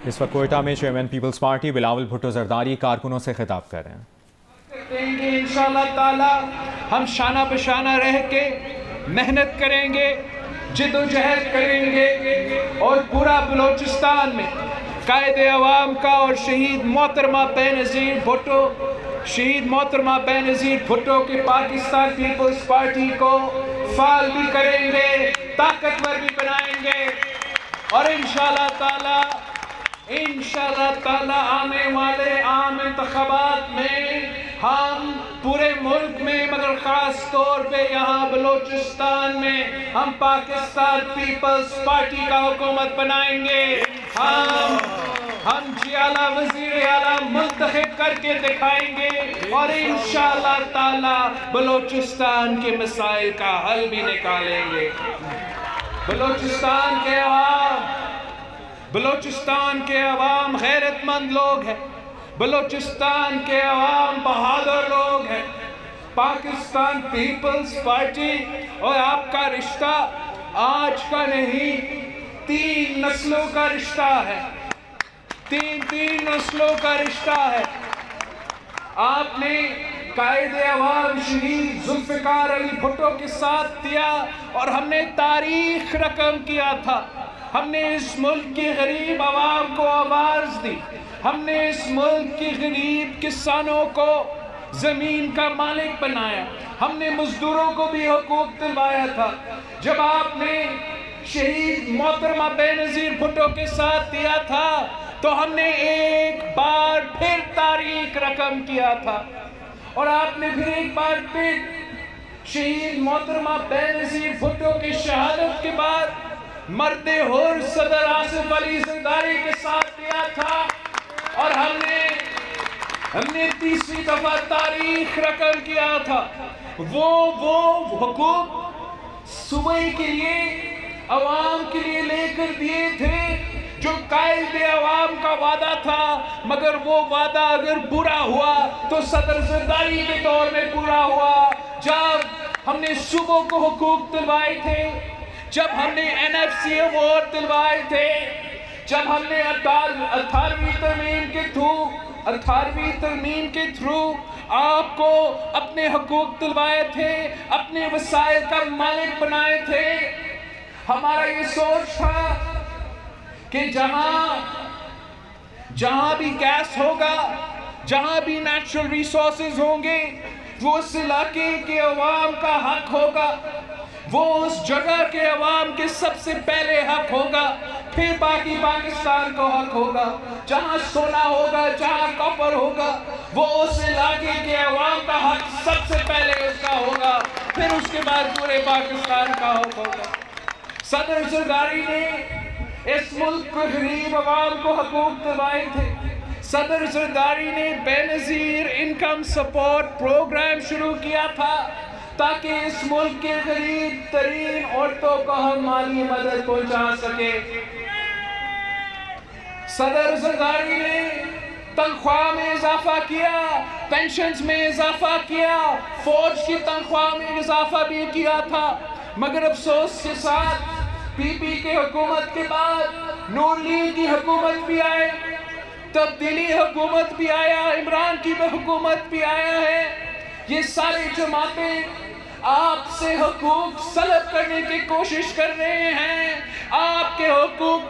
اس وقت کوئٹہ میں chairman Peoples Party Bilawal Bhutto Zardari کارکنوں سے خطاب کر رہے ہیں۔ دیں گے انشاءاللہ تعالی، ہم شانہ بشانہ رہ کے محنت کریں گے، جد و جہد کریں گے اور پورا بلوچستان میں قائد عوام کا اور شہید محترمہ بینظیر بھٹو کے پاکستان پیپلز پارٹی کو فعال بھی کریں گے، طاقتور بھی بنائیں گے اور انشاءاللہ تعالی آنے والے عام انتخابات میں ہم پورے ملک میں مگر خاص طور پہ یہاں بلوچستان میں ہم پاکستان پیپلز پارٹی کا حکومت بنائیں گے۔ ہم اعلیٰ وزیر اعلیٰ منتخب کر کے دکھائیں گے اور انشاءاللہ تعالی بلوچستان کے مسائل کا حل بھی نکالیں گے۔ بلوچستان کے عوام غیرت مند لوگ ہیں، بلوچستان کے عوام بہادر لوگ ہیں۔ پاکستان پیپلز پارٹی اور آپ کا رشتہ آج کا نہیں، 3 نسلوں کا رشتہ ہے، تین نسلوں کا رشتہ ہے۔ آپ نے قائد عوام شہید ذوالفقار علی بھٹو کے ساتھ دیا اور ہم نے تاریخ رقم کیا تھا، ہم نے اس ملک کی غریب عوام کو آواز دی، ہم نے اس ملک کی غریب کسانوں کو زمین کا مالک بنایا، ہم نے مزدوروں کو بھی حقوق دلوایا تھا۔ جب آپ نے شہید محترمہ بینظیر بھٹو کے ساتھ دیا تھا تو ہم نے ایک بار پھر تاریخ رقم کیا تھا اور آپ نے پھر ایک بار پھر شہید محترمہ بینظیر بھٹو کی شہادت کے بعد مرد حر صدر آصف علی زرداری کے ساتھ دیا تھا اور ہم نے تیسری دفعہ تاریخ رقم کیا تھا۔ وہ حقوق صوبے کے لیے عوام کے لیے لے کر دیے تھے جو قائد عوام کا وعدہ تھا، مگر وہ وعدہ اگر پورا ہوا تو صدر زرداری کے دور میں پورا ہوا، جب ہم نے صوبوں کو حقوق دلوائے تھے، جب ہم نے NFC ایوارڈ دلوائے تھے، جب ہم نے 18ویں ترمیم کے تھرو آپ کو اپنے حقوق دلوائے تھے، اپنے وسائل کا مالک بنائے تھے۔ ہمارا یہ سوچ تھا کہ جہاں بھی گیس ہوگا، جہاں بھی نیچرل ریسورسز ہوں گے، وہ اس علاقے کے عوام کا حق ہوگا، وہ اس جگہ کے عوام کے سب سے پہلے حق ہوگا، پھر باقی پاکستان کو حق ہوگا۔ جہاں سونا ہوگا، جہاں کاپر ہوگا، وہ اس علاقے کے عوام کا حق سب سے پہلے اس کا ہوگا، پھر اس کے بعد پورے پاکستان کا حق ہوگا۔ صدر زرداری نے اس ملک کو غریب عوام کو حقوق دلوائے تھے۔ صدر زرداری نے بینظیر انکم سپورٹ پروگرام شروع کیا تھا تاکہ اس ملک کے غریب ترین عورتوں کو ہم مالی مدد پہنچا سکے۔ صدر زرداری نے تنخواہ میں اضافہ کیا، پینشنز میں اضافہ کیا، فوج کی تنخواہ میں اضافہ بھی کیا تھا، مگر افسوس کے ساتھ پی پی کے حکومت کے بعد نون لیگ کی حکومت بھی آئے، تبدیلی حکومت بھی آیا، عمران کی حکومت بھی آیا ہے، یہ سارے جماعتیں آپ سے حقوق سلب کرنے کی کوشش کر رہے ہیں، آپ کے حقوق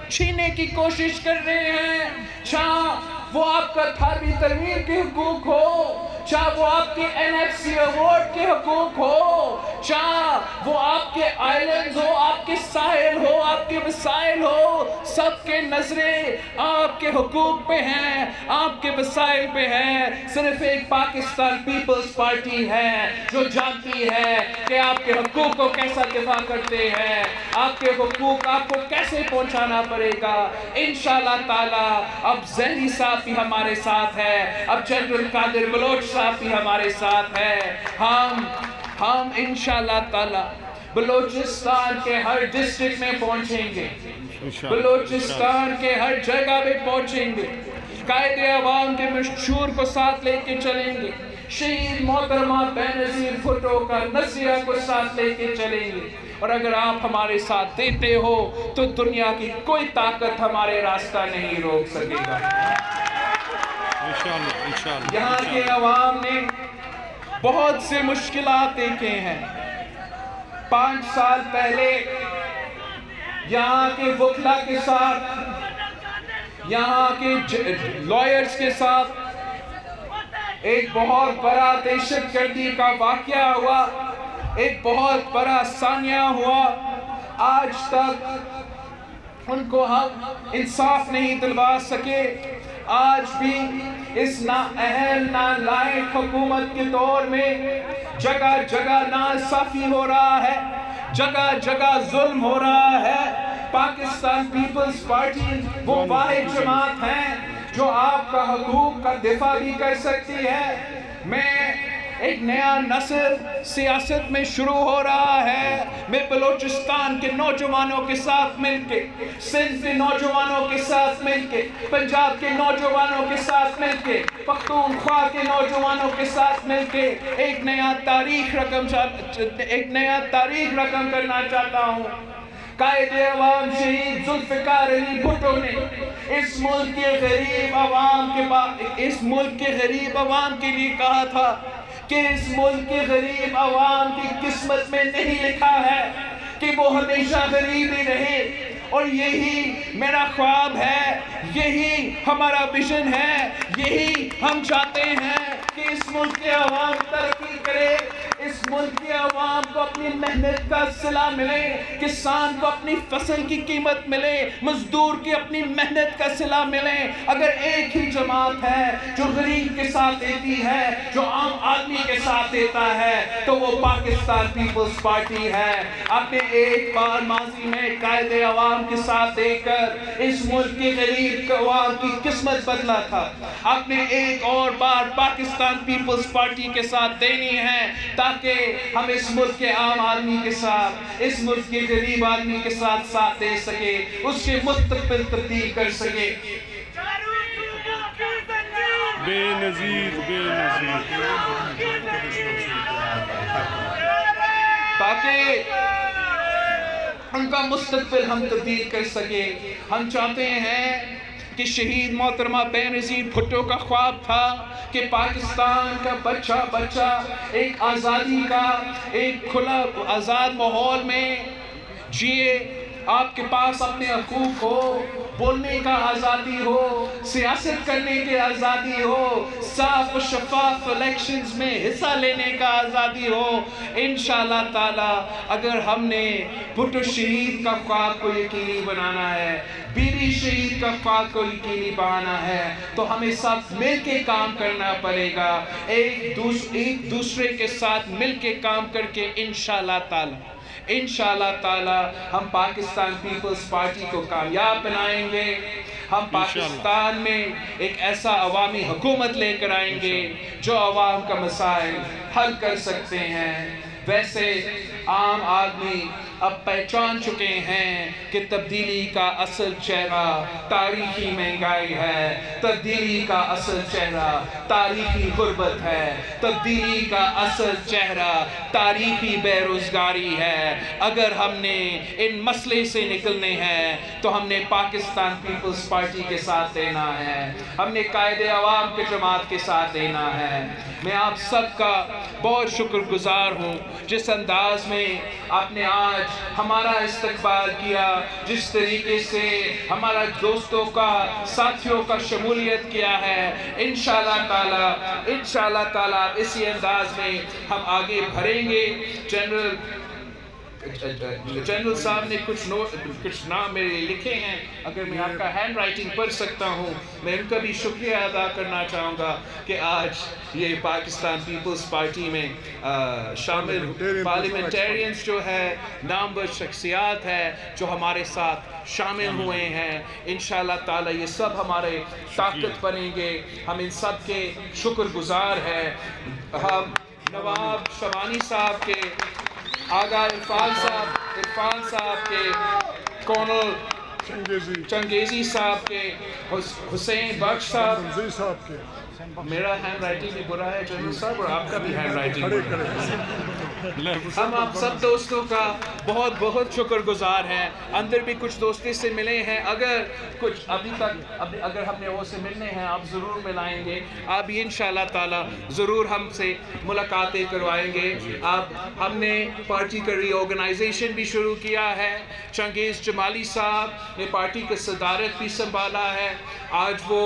چھینے کی کوشش کر رہے ہیں، چاہے وہ آپ کا 18ویں ترمیم کے حقوق ہو، چاہے وہ آپ کے NFC ایوارڈ کے حقوق ہو، چاہے وہ آپ کے آئلینڈز ہو، آپ کے ساحل ہو، آپ کے وسائل ہو، سب کے نظریں آپ کے حقوق پہ ہیں، آپ کے وسائل پہ ہیں۔ صرف ایک پاکستان پیپلز پارٹی ہے جو جانتی ہے کہ آپ کے حقوق کو کیسا دفاع کرتے ہیں، آپ کے حقوق آپ کو کیسے پہنچانا پڑے گا۔ انشاءاللہ تعالی اب زہری صاحب بھی ہمارے ساتھ ہے، اب جنرل قادر بلوچ صاحب بھی ہمارے ساتھ ہے۔ ہم انشاءاللہ تعالی بلوچستان کے ہر ڈسٹرکٹ میں پہنچیں گے، بلوچستان کے ہر جگہ میں پہنچیں گے، قائد عوام کے مشہور کو ساتھ لے کے چلیں گے، شہید محترمہ بینظیر بھٹو کا نظریہ کو ساتھ لے کے چلیں گے۔ اور اگر آپ ہمارے ساتھ دیتے ہو تو دنیا کی کوئی طاقت ہمارے راستہ نہیں روک سکے گا۔ یہاں کے عوام نے بہت سے مشکلات دیکھے ہیں۔ 5 سال پہلے یہاں کے وکلا کے ساتھ، یہاں کے لائرز کے ساتھ ایک بہت بڑا دہشت گردی کا واقعہ ہوا، ایک بہت بڑا سانیہ ہوا۔ آج تک ان کو ہم انصاف نہیں دلوا سکے۔ آج بھی اس نااہل نالائق حکومت کے دور میں جگہ جگہ ناانصافی ہو رہا ہے، جگہ جگہ ظلم ہو رہا ہے۔ پاکستان پیپلز پارٹی وہ واحد جماعت ہے جو آپ کا حقوق کا دفاع بھی کر سکتی ہے۔ میں ایک نیا نسل سیاست میں شروع ہو رہا ہے۔ میں بلوچستان کے نوجوانوں کے ساتھ مل کے، سندھ کے نوجوانوں کے ساتھ مل کے، پنجاب کے نوجوانوں کے ساتھ مل کے، پختونخوا کے نوجوانوں کے ساتھ مل کے ایک نیا تاریخ رقم کرنا چاہتا ہوں۔ قائد عوام شہید ذوالفقار علی بھٹو نے اس ملک کے غریب عوام کے لیے کہا تھا کہ اس ملک کے غریب عوام کی قسمت میں نہیں لکھا ہے کہ وہ ہمیشہ غریب ہی رہے، اور یہی میرا خواب ہے، یہی ہمارا ویژن ہے، یہی ہم چاہتے ہیں کہ اس ملک کے عوام ترقی کرے، اس ملک کے عوام کو اپنی محنت کا صلہ ملے، کسان کو اپنی فصل کی قیمت ملے، مزدور کی اپنی محنت کا صلہ ملے۔ اگر ایک ہی جماعت ہے جو غریب کے ساتھ دیتی ہے، جو عام آدمی کے ساتھ دیتا ہے، تو وہ پاکستان پیپلز پارٹی ہے۔ آپ نے ایک بار ماضی میں قائد عوام کے ساتھ دے کر اس ملک کے غریب عوام کی قسمت بدلا تھا۔ آپ نے ایک اور بار پاکستان پیپلز پارٹی کے ساتھ دینی ہے تاکہ ہم اس ملک کے عام آدمی کے ساتھ، اس ملک کے غریب آدمی کے ساتھ دے سکے، اس کے مستقبل تبدیل کر سکے۔ بے نظیر تاکہ ان کا مستقبل ہم تبدیل کر سکے۔ ہم چاہتے ہیں کہ شہید محترمہ بے نظیر بھٹو کا خواب تھا کہ پاکستان کا بچہ ایک آزادی کا، ایک کھلا آزاد ماحول میں جیے، آپ کے پاس اپنے حقوق ہو، بولنے کا آزادی ہو، سیاست کرنے کی آزادی ہو، صاف و شفاف الیکشنز میں حصہ لینے کا آزادی ہو۔ انشاءاللہ تعالی اگر ہم نے بھٹو شہید کا خواب کو یقینی بنانا ہے، بیوی شہید کا خواب کو یقینی بنانا ہے، تو ہمیں سب مل کے کام کرنا پڑے گا، ایک دوسرے کے ساتھ مل کے کام کر کے انشاءاللہ تعالی ہم پاکستان پیپلز پارٹی کو کامیاب بنائیں گے۔ ہم پاکستان میں ایک ایسا عوامی حکومت لے کر آئیں گے جو عوام کا مسائل حل کر سکتے ہیں۔ ویسے عام آدمی اب پہچان چکے ہیں کہ تبدیلی کا اصل چہرہ تاریخی مہنگائی ہے، تبدیلی کا اصل چہرہ تاریخی غربت ہے، تبدیلی کا اصل چہرہ تاریخی بے روزگاری ہے۔ اگر ہم نے ان مسئلے سے نکلنے ہیں تو ہم نے پاکستان پیپلز پارٹی کے ساتھ دینا ہے، ہم نے قائد عوام کے جماعت کے ساتھ دینا ہے۔ میں آپ سب کا بہت شکر گزار ہوں جس انداز میں آپ نے آج ہمارا استقبال کیا، جس طریقے سے ہمارا دوستوں کا، ساتھیوں کا شمولیت کیا ہے۔ انشاءاللہ تعالی اسی انداز میں ہم آگے بڑھیں گے۔ جنرل صاحب نے کچھ نام میرے لکھے ہیں، اگر میں آپ کا ہینڈ رائٹنگ پڑھ سکتا ہوں، میں ان کا بھی شکریہ ادا کرنا چاہوں گا کہ آج یہ پاکستان پیپلز پارٹی میں شامل پارلیمنٹیرینز جو ہے، نامور شخصیات ہے جو ہمارے ساتھ شامل ہوئے ہیں۔ انشاءاللہ تعالی یہ سب ہمارے طاقت بنیں گے، ہم ان سب کے شکر گزار ہیں۔ ہم نواب شبانی صاحب کے، آغا عرفان صاحب کے، کونل چنگیزی صاحب کے، حسین بخش صاحب، میرا ہینڈ رائٹنگ بھی برا ہے جنرل صاحب، اور آپ کا بھی ہینڈ رائٹنگ برا ہے۔ ہم آپ سب دوستوں کا بہت بہت شکر گزار ہیں. اندر بھی کچھ دوستی سے ملے ہیں. اگر کچھ ابھی تک اگر ہم نے وہ سے ملنے ہیں آپ ضرور ملائیں گے. آپ بھی انشاءاللہ تعالی ضرور ہم سے ملاقاتیں کروائیں گے. ہم نے پارٹی کا ری آرگنائزیشن بھی شروع کیا ہے. چنگیز جمالی صاحب نے پارٹی کا صدارت بھی سنبھالا ہے. آج وہ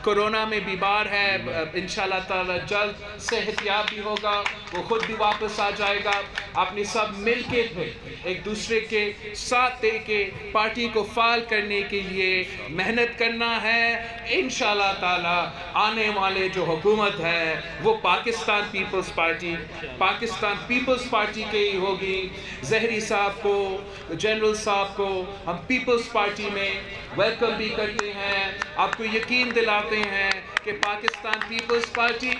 کرونا میں بیمار ہے. انشاءاللہ تعالی جلد صحت یاب بھی ہوگا. وہ خود بھی واپس آ جائے گا. آپ نے سب مل کے ایک دوسرے کے ساتھ دے کے پارٹی کو فعال کرنے کے لیے محنت کرنا ہے. انشاءاللہ تعالی آنے والے جو حکومت ہے وہ پاکستان پیپلز پارٹی کے ہی ہوگی. زہری صاحب کو, جنرل صاحب کو ہم پیپلز پارٹی میں ویلکم بھی کرتے ہیں. آپ کو یقین دلاتے ہیں کہ پاکستان پیپلز پارٹی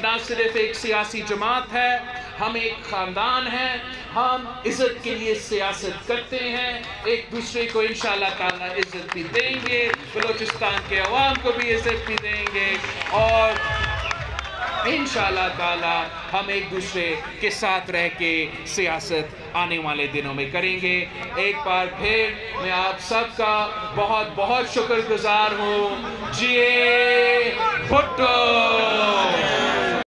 نہ صرف ایک سیاسی جماعت ہے, ہم ایک خاندان ہیں. ہم عزت کے لیے سیاست کرتے ہیں. ایک دوسرے کو انشاءاللہ تعالی عزت بھی دیں گے. بلوچستان کے عوام کو بھی عزت بھی دیں گے. اور انشاءاللہ تعالی ہم ایک دوسرے کے ساتھ رہ کے سیاست آنے والے دنوں میں کریں گے. ایک بار پھر میں آپ سب کا بہت بہت شکر گزار ہوں. جی بھٹو.